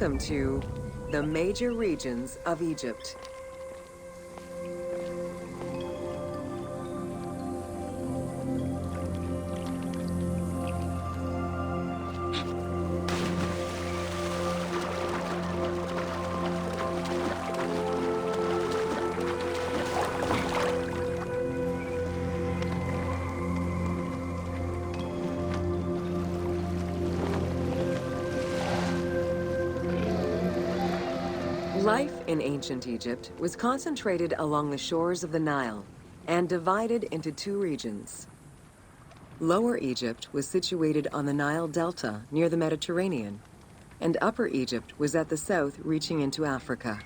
Welcome to the major regions of Egypt. Life in ancient Egypt was concentrated along the shores of the Nile and divided into two regions. Lower Egypt was situated on the Nile Delta near the Mediterranean, and Upper Egypt was at the south reaching into Africa.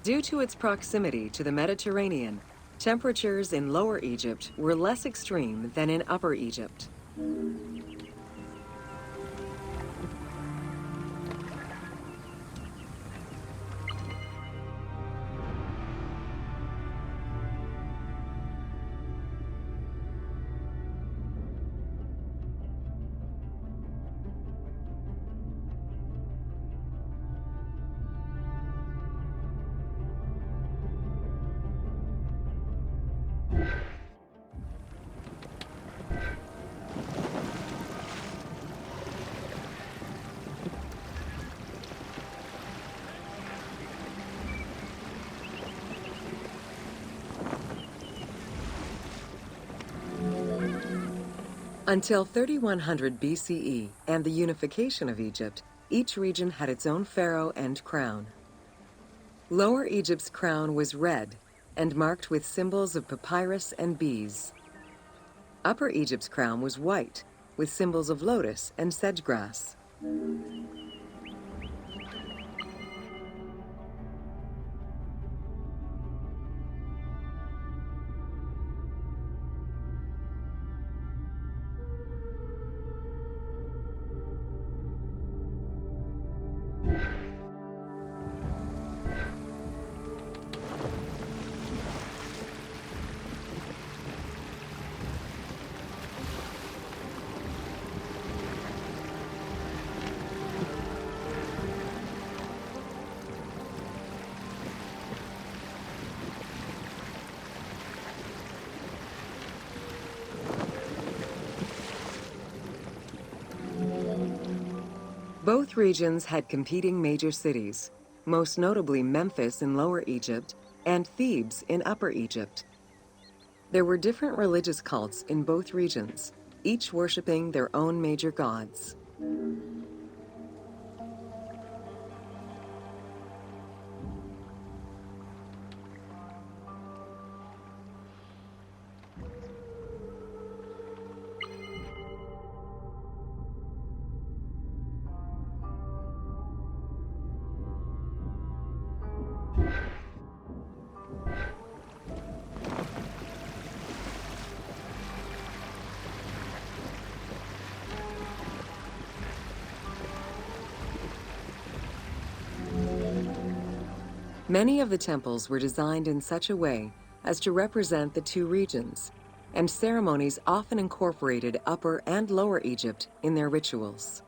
Due to its proximity to the Mediterranean, temperatures in Lower Egypt were less extreme than in Upper Egypt. Until 3100 BCE and the unification of Egypt, each region had its own pharaoh and crown. Lower Egypt's crown was red and marked with symbols of papyrus and bees. Upper Egypt's crown was white with symbols of lotus and sedge grass. Both regions had competing major cities, most notably Memphis in Lower Egypt and Thebes in Upper Egypt. There were different religious cults in both regions, each worshipping their own major gods. Many of the temples were designed in such a way as to represent the two regions, and ceremonies often incorporated Upper and Lower Egypt in their rituals.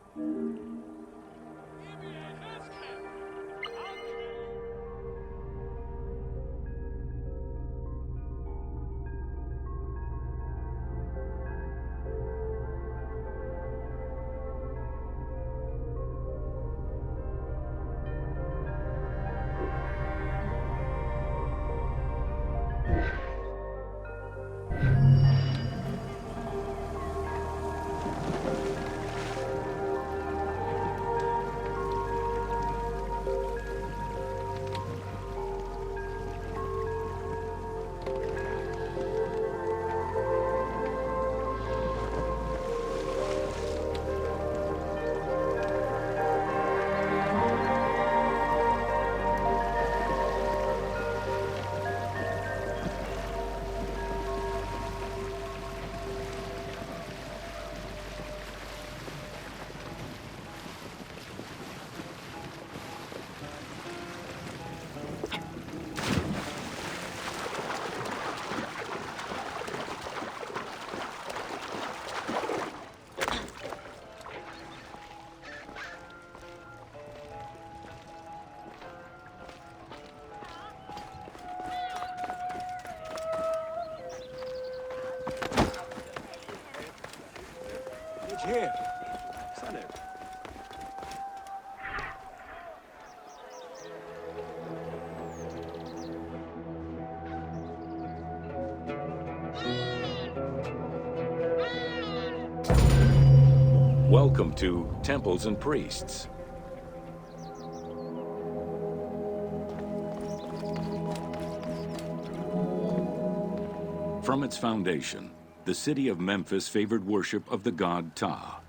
Welcome to Temples and Priests. From its foundation, the city of Memphis favored worship of the god Ptah.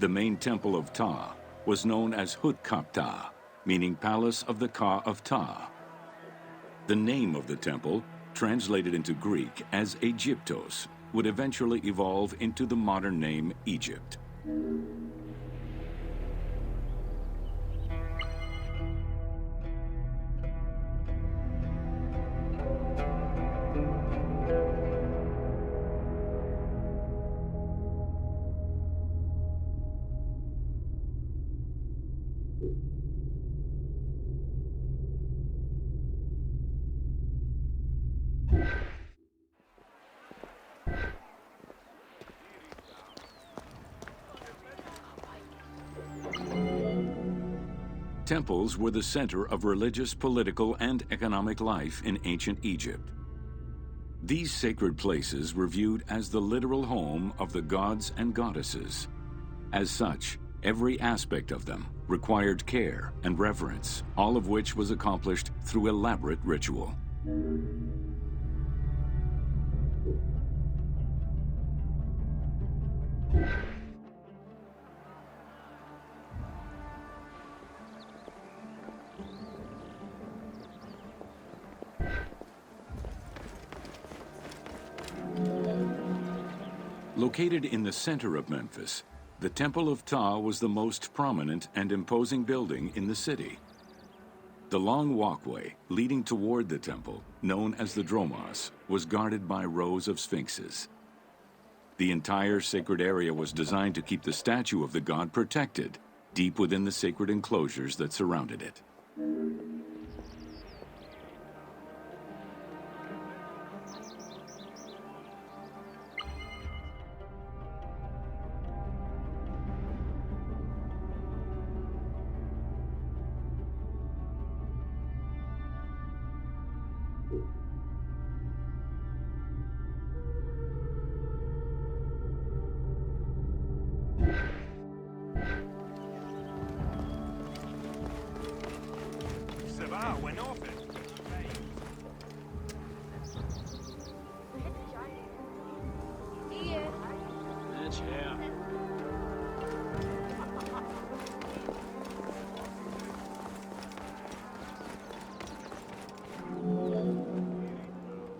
The main temple of Ptah was known as Hutkaptah, meaning Palace of the Ka of Ptah. The name of the temple, translated into Greek as Aegyptos, would eventually evolve into the modern name Egypt. Temples were the center of religious, political, and economic life in ancient Egypt. These sacred places were viewed as the literal home of the gods and goddesses. As such, every aspect of them required care and reverence, all of which was accomplished through elaborate ritual. Located in the center of Memphis, the Temple of Ptah was the most prominent and imposing building in the city. The long walkway leading toward the temple, known as the Dromos, was guarded by rows of sphinxes. The entire sacred area was designed to keep the statue of the god protected, deep within the sacred enclosures that surrounded it.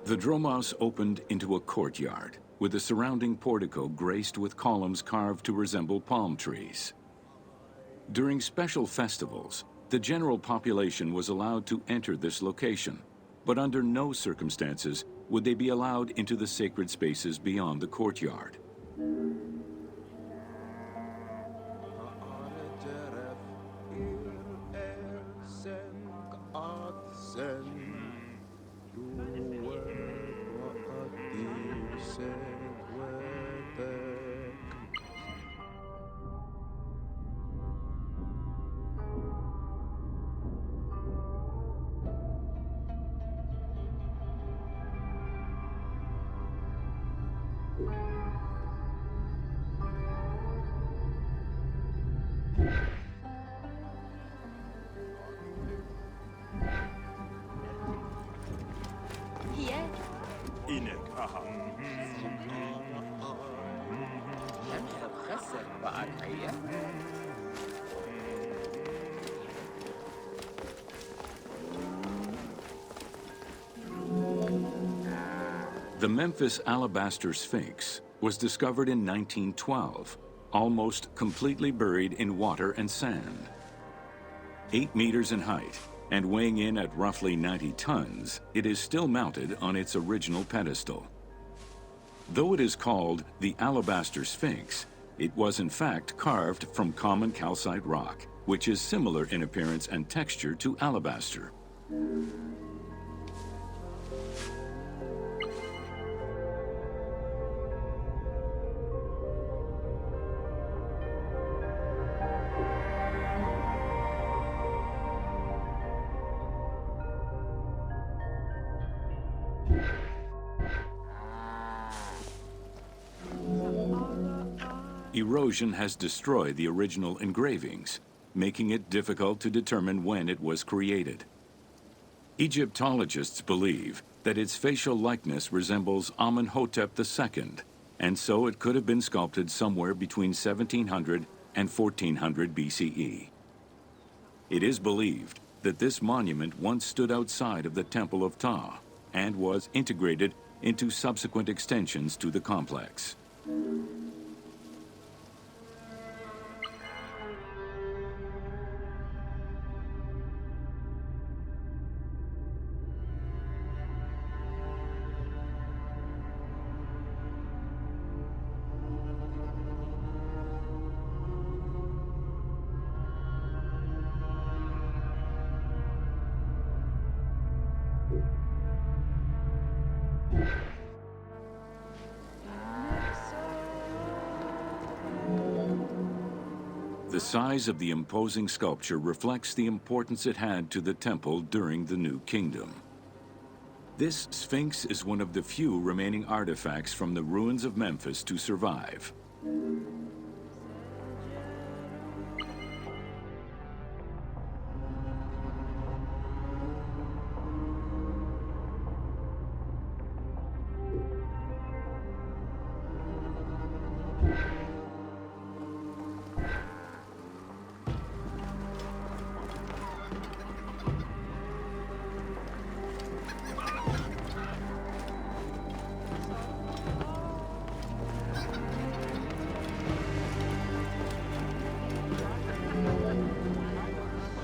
The Dromos opened into a courtyard, with the surrounding portico graced with columns carved to resemble palm trees. During special festivals, the general population was allowed to enter this location, but under no circumstances would they be allowed into the sacred spaces beyond the courtyard. The Memphis Alabaster Sphinx was discovered in 1912, almost completely buried in water and sand. 8 meters in height and weighing in at roughly 90 tons, it is still mounted on its original pedestal. Though it is called the Alabaster Sphinx, it was in fact carved from common calcite rock, which is similar in appearance and texture to alabaster. Erosion has destroyed the original engravings, making it difficult to determine when it was created. Egyptologists believe that its facial likeness resembles Amenhotep II, and so it could have been sculpted somewhere between 1700 and 1400 BCE. It is believed that this monument once stood outside of the Temple of Ptah and was integrated into subsequent extensions to the complex. The size of the imposing sculpture reflects the importance it had to the temple during the New Kingdom. This Sphinx is one of the few remaining artifacts from the ruins of Memphis to survive.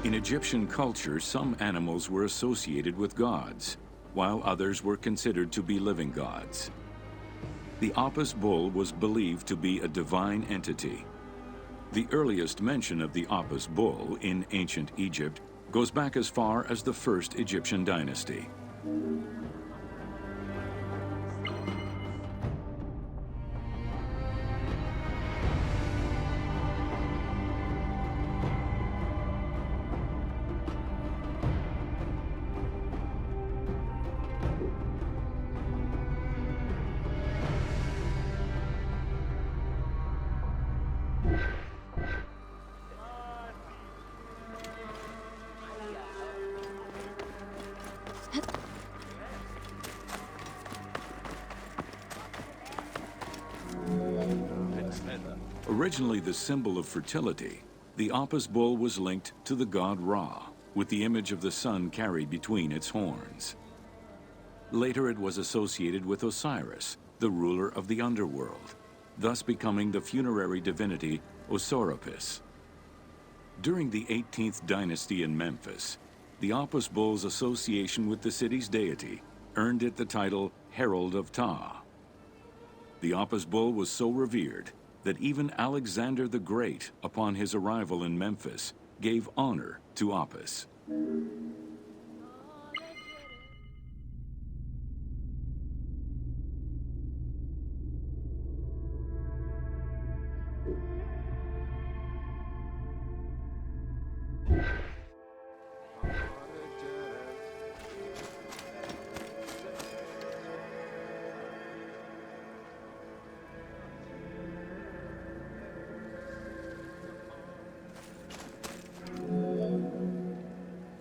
In Egyptian culture, some animals were associated with gods, while others were considered to be living gods. The Apis bull was believed to be a divine entity. The earliest mention of the Apis bull in ancient Egypt goes back as far as the first Egyptian dynasty. Originally the symbol of fertility, the Apis bull was linked to the god Ra, with the image of the sun carried between its horns. Later it was associated with Osiris, the ruler of the underworld, thus becoming the funerary divinity Osiris. During the 18th dynasty in Memphis, the Apis bull's association with the city's deity earned it the title Herald of Ptah. The Apis bull was so revered that even Alexander the Great, upon his arrival in Memphis, gave honor to Apis.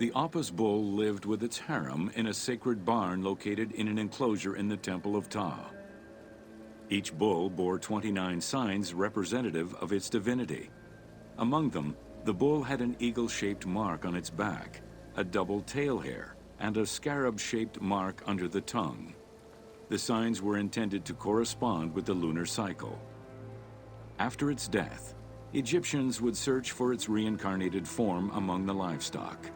The Apis bull lived with its harem in a sacred barn located in an enclosure in the Temple of Ptah. Each bull bore 29 signs representative of its divinity. Among them, the bull had an eagle-shaped mark on its back, a double tail hair, and a scarab-shaped mark under the tongue. The signs were intended to correspond with the lunar cycle. After its death, Egyptians would search for its reincarnated form among the livestock.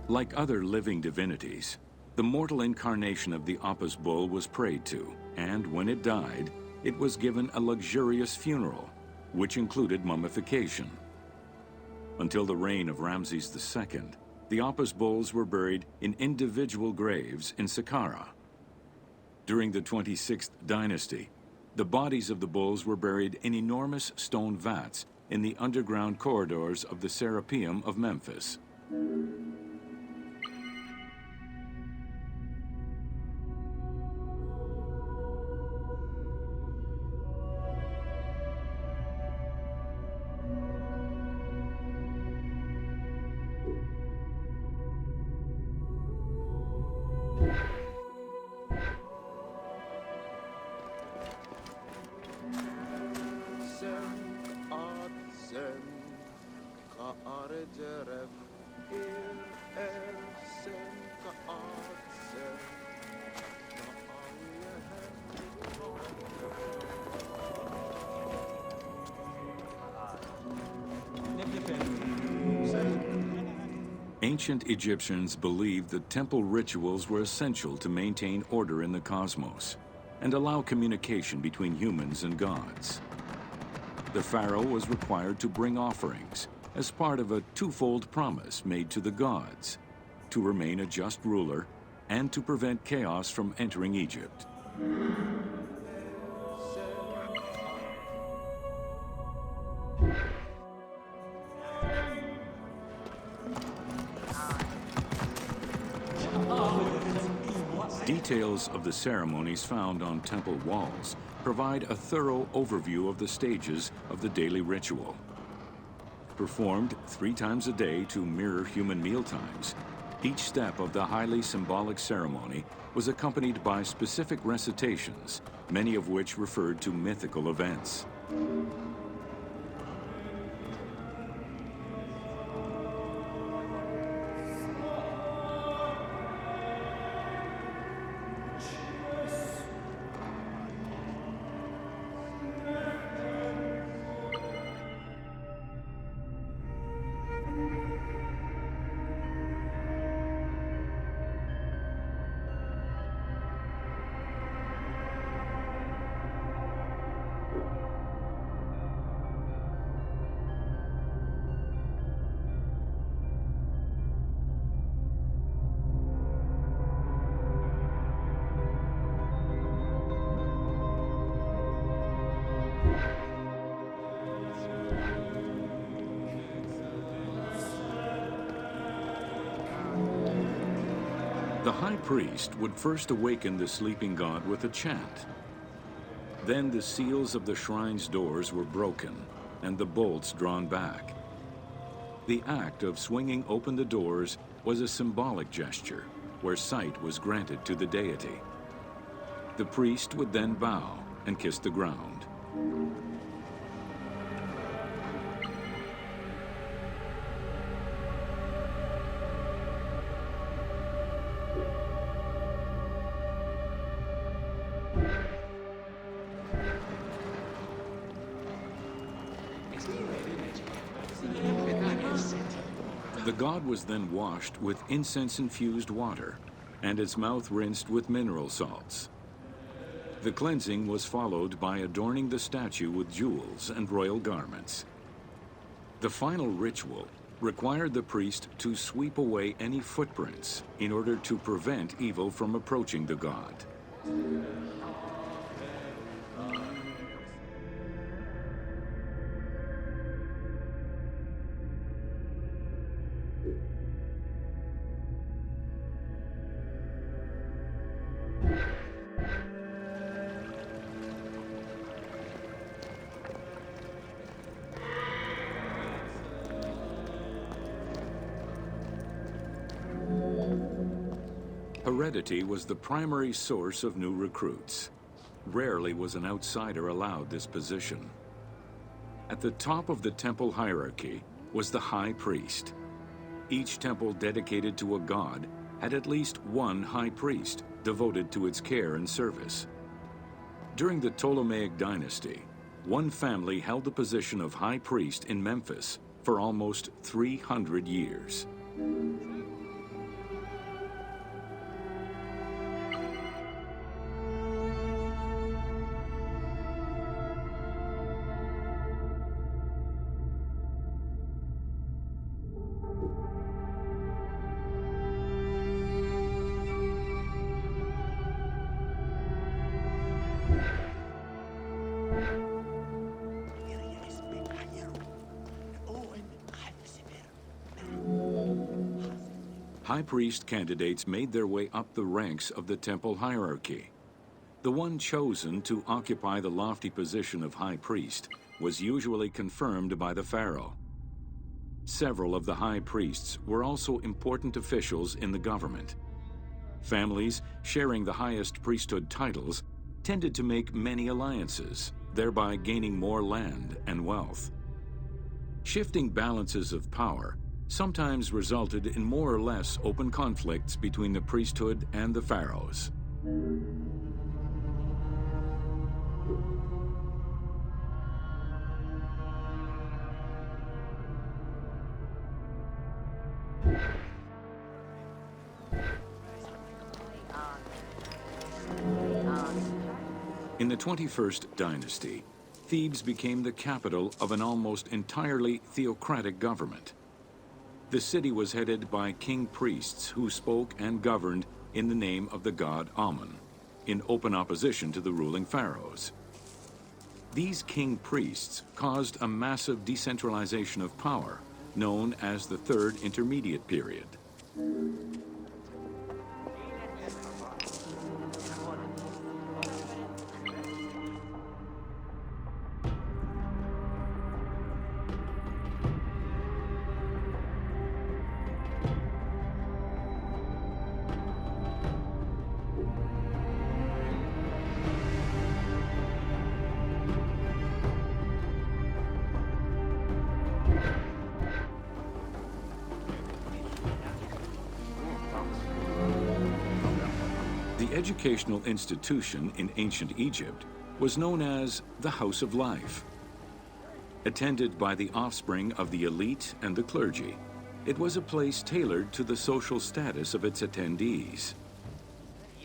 Like other living divinities, the mortal incarnation of the Apis bull was prayed to, and when it died, it was given a luxurious funeral, which included mummification. Until the reign of Ramses II, the Apis bulls were buried in individual graves in Saqqara. During the 26th dynasty, the bodies of the bulls were buried in enormous stone vats in the underground corridors of the Serapeum of Memphis. Ancient Egyptians believed that temple rituals were essential to maintain order in the cosmos and allow communication between humans and gods. The pharaoh was required to bring offerings as part of a twofold promise made to the gods: to remain a just ruler and to prevent chaos from entering Egypt. Details of the ceremonies found on temple walls provide a thorough overview of the stages of the daily ritual. Performed 3 times a day to mirror human mealtimes, each step of the highly symbolic ceremony was accompanied by specific recitations, many of which referred to mythical events. The high priest would first awaken the sleeping god with a chant. Then the seals of the shrine's doors were broken and the bolts drawn back. The act of swinging open the doors was a symbolic gesture where sight was granted to the deity. The priest would then bow and kiss the ground. The god was then washed with incense-infused water and its mouth rinsed with mineral salts. The cleansing was followed by adorning the statue with jewels and royal garments. The final ritual required the priest to sweep away any footprints in order to prevent evil from approaching the god. Heredity was the primary source of new recruits. Rarely was an outsider allowed this position. At the top of the temple hierarchy was the high priest. Each temple dedicated to a god had at least one high priest devoted to its care and service. During the Ptolemaic dynasty, one family held the position of high priest in Memphis for almost 300 years. High priest candidates made their way up the ranks of the temple hierarchy. The one chosen to occupy the lofty position of high priest was usually confirmed by the pharaoh. Several of the high priests were also important officials in the government. Families sharing the highest priesthood titles tended to make many alliances, thereby gaining more land and wealth. Shifting balances of power sometimes resulted in more or less open conflicts between the priesthood and the pharaohs. In the 21st dynasty, Thebes became the capital of an almost entirely theocratic government. The city was headed by king priests who spoke and governed in the name of the god Amun, in open opposition to the ruling pharaohs. These king priests caused a massive decentralization of power, known as the Third Intermediate Period. The educational institution in ancient Egypt was known as the House of Life. Attended by the offspring of the elite and the clergy, it was a place tailored to the social status of its attendees.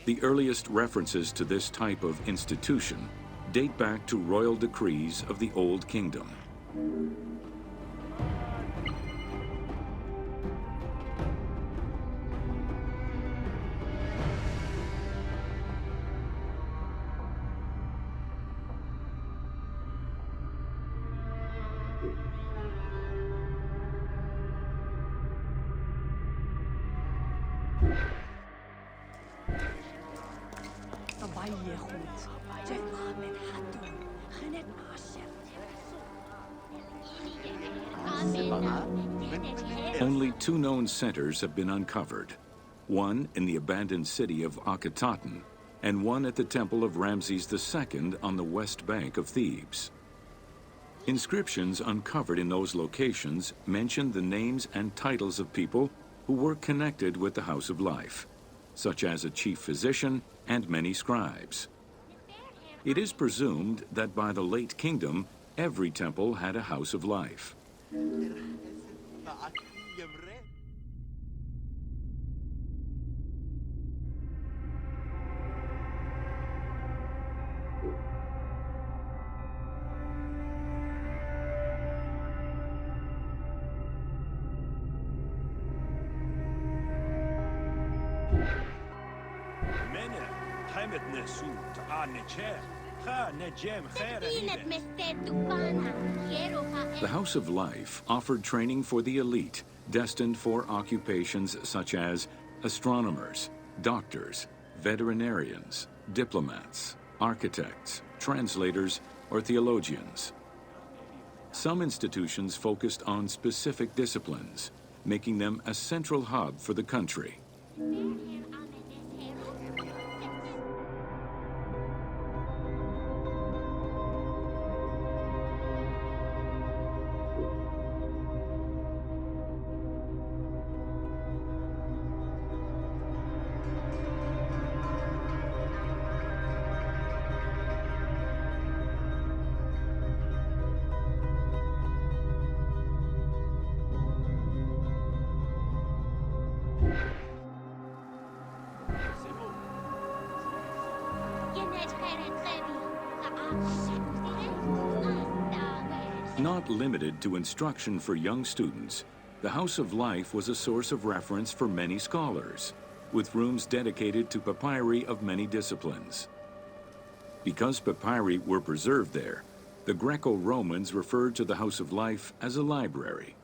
The earliest references to this type of institution date back to royal decrees of the Old Kingdom. Only two known centers have been uncovered, one in the abandoned city of Akhetaten and one at the temple of Ramses II on the west bank of Thebes. Inscriptions uncovered in those locations mention the names and titles of people who were connected with the House of Life, such as a chief physician and many scribes. It is presumed that by the late kingdom, every temple had a House of Life. The House of Life offered training for the elite, destined for occupations such as astronomers, doctors, veterinarians, diplomats, architects, translators, or theologians. Some institutions focused on specific disciplines, making them a central hub for the country. Not limited to instruction for young students, the House of Life was a source of reference for many scholars, with rooms dedicated to papyri of many disciplines. Because papyri were preserved there, the Greco-Romans referred to the House of Life as a library.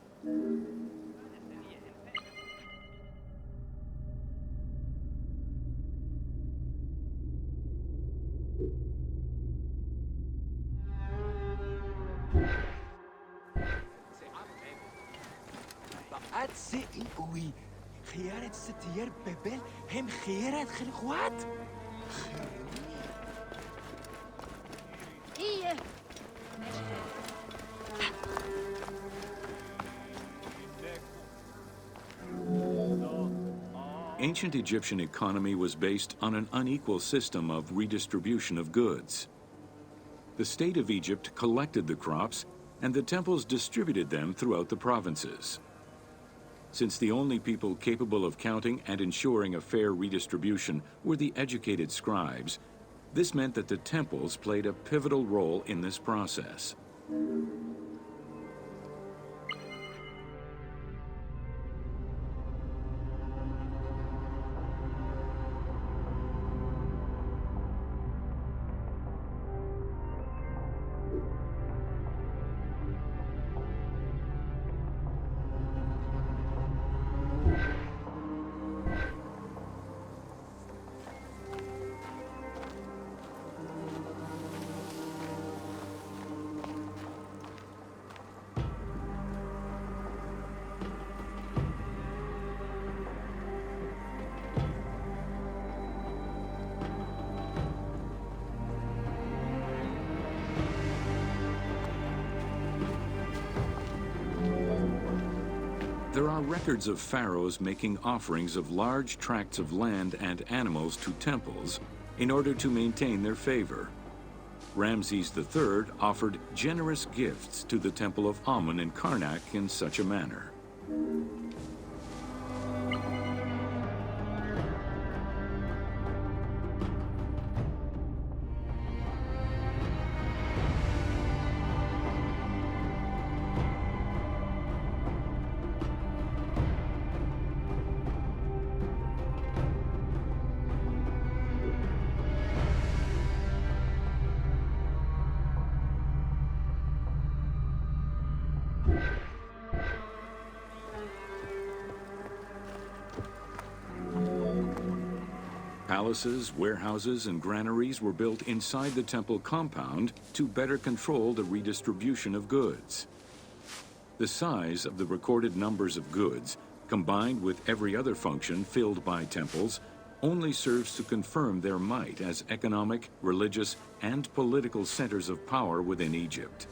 بعد سي قوي خيارات ستيار ببل هم خيارات خلقوات إيه Ancient Egyptian economy was based on an unequal system of redistribution of goods. The state of Egypt collected the crops, and the temples distributed them throughout the provinces. Since the only people capable of counting and ensuring a fair redistribution were the educated scribes, this meant that the temples played a pivotal role in this process. There are records of pharaohs making offerings of large tracts of land and animals to temples in order to maintain their favor. Ramses III offered generous gifts to the temple of Amun in Karnak in such a manner. Palaces, warehouses, and granaries were built inside the temple compound to better control the redistribution of goods. The size of the recorded numbers of goods, combined with every other function filled by temples, only serves to confirm their might as economic, religious, and political centers of power within Egypt.